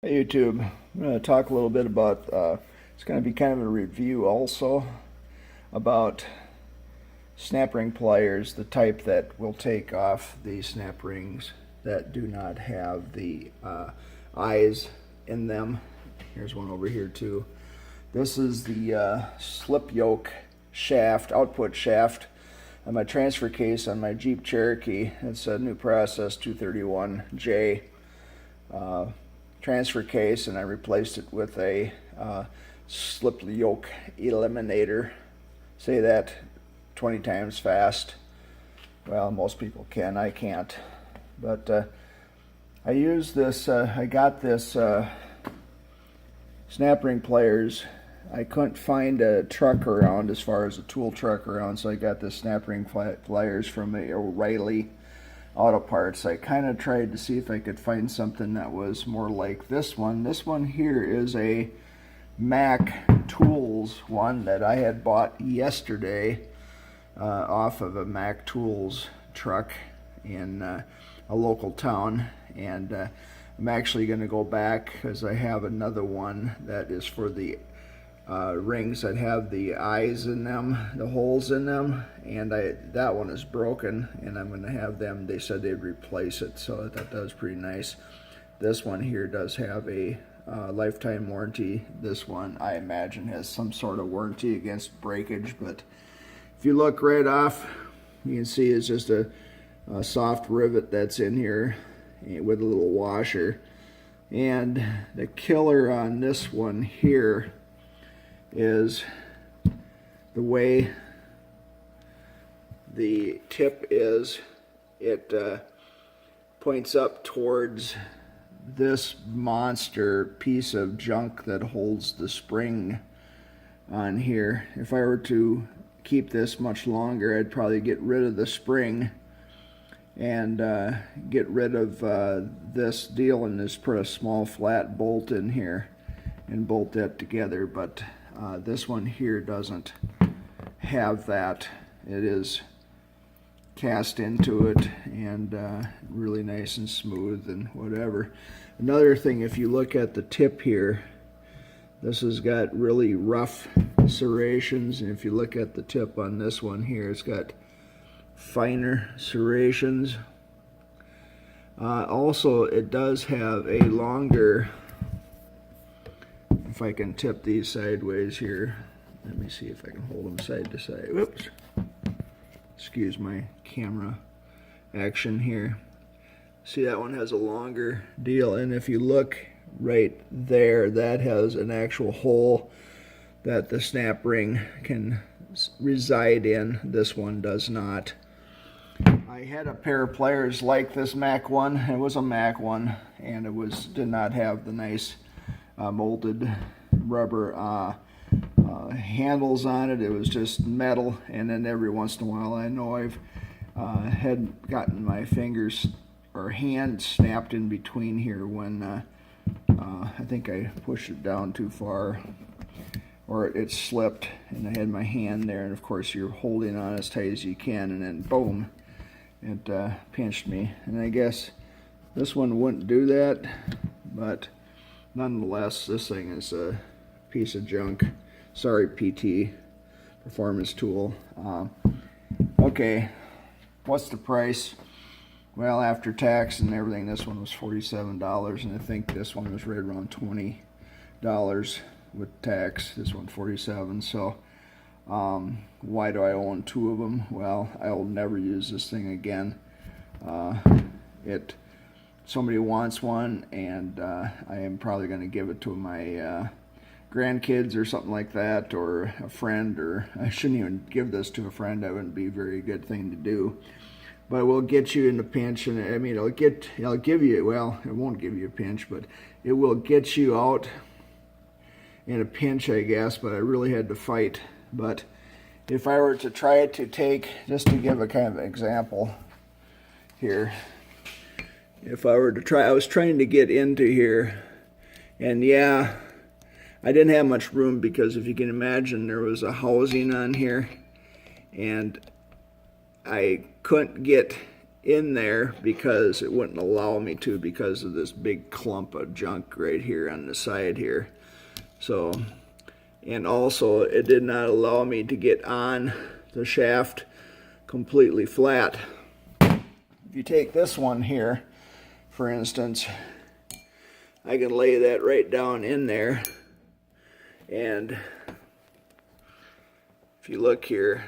Hey YouTube, I'm going to talk a little bit about, it's going to be kind of a review also about snap ring pliers, the type that will take off the snap rings that do not have the eyes in them. Here's one over here too. This is the slip yoke shaft, output shaft on my transfer case on my Jeep Cherokee. It's a new process 231J. Transfer case, and I replaced it with a slip yoke eliminator. Say that 20 times fast. Well, most people can. I can't. But I use this. I got this snap ring pliers. I couldn't find a truck around as far as a tool truck around, so I got this snap ring pliers from O'Reilly Auto Parts. I kind of tried to see if I could find something that was more like this one. This one here is a Mac Tools one that I had bought yesterday off of a Mac Tools truck in a local town, and I'm actually going to go back because I have another one that is for the rings that have the eyes in them, the holes in them, and that one is broken, and I'm going to have them, they said they'd replace it, so that was pretty nice. This one here does have a lifetime warranty. This one I imagine has some sort of warranty against breakage, but if you look right off, you can see it's just a soft rivet that's in here with a little washer. And the killer on this one here is the way the tip is. It points up towards this monster piece of junk that holds the spring on here. If I were to keep this much longer, I'd probably get rid of the spring and get rid of this deal and just put a small flat bolt in here and bolt that together. But this one here doesn't have that. It is cast into it and really nice and smooth and whatever. Another thing, if you look at the tip here, this has got really rough serrations, and if you look at the tip on this one here, it's got finer serrations. Also, it does have a longer, if I can tip these sideways here, let me see if I can hold them side to side. Whoops. Excuse my camera action here. See, that one has a longer deal, and if you look right there, that has an actual hole that the snap ring can reside in. This one does not. I had a pair of pliers like this Mac one. It was a Mac one, and it did not have the nice molded rubber handles on it. It was just metal, and then every once in a while, I know I've had gotten my fingers or hand snapped in between here when I think I pushed it down too far, or it slipped and I had my hand there, and of course you're holding on as tight as you can, and then boom, it pinched me. And I guess this one wouldn't do that, but nonetheless, this thing is a piece of junk. Sorry, PT Performance Tool. Okay, what's the price? Well, after tax and everything, this one was $47, and I think this one was right around $20 with tax. This one $47. So why do I own two of them? Well, I will never use this thing again. Somebody wants one, and I am probably going to give it to my grandkids or something like that, or a friend, or I shouldn't even give this to a friend. That wouldn't be a very good thing to do. But it will get you in a pinch, and I mean, it'll give you, well, it won't give you a pinch, but it will get you out in a pinch, I guess. But I really had to fight. But if I were to try to take, just to give a kind of example here, if I were to try, I was trying to get into here, and yeah, I didn't have much room, because if you can imagine, there was a housing on here, and I couldn't get in there because it wouldn't allow me to because of this big clump of junk right here on the side here. So, and also it did not allow me to get on the shaft completely flat. If you take this one here, for instance, I can lay that right down in there, and if you look here,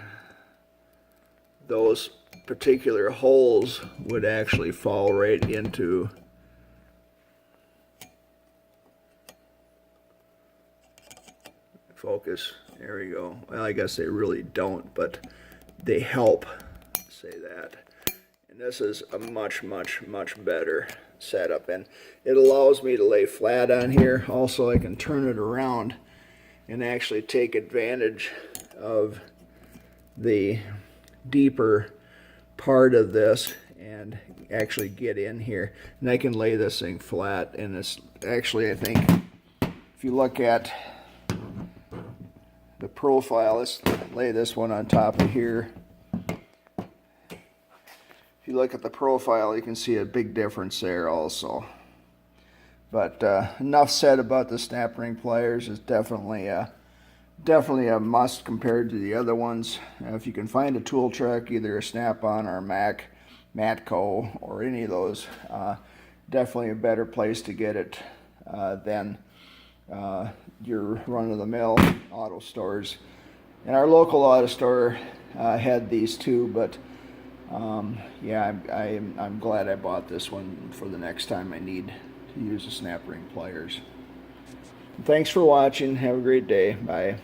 those particular holes would actually fall right into focus. There we go. Well, I guess they really don't, but they help say that. And this is a much better setup, and it allows me to lay flat on here. Also, I can turn it around and actually take advantage of the deeper part of this and actually get in here, and I can lay this thing flat. And it's actually, I think, if you look at the profile, let's lay this one on top of here. If you look at the profile, you can see a big difference there also. But enough said about the snap ring pliers. It's definitely a must compared to the other ones. If you can find a tool truck, either a Snap-on or a Mac, Matco, or any of those, definitely a better place to get it than your run-of-the-mill auto stores. And our local auto store had these too, but yeah, I'm glad I bought this one for the next time I need to use the snap ring pliers. Thanks for watching. Have a great day. Bye.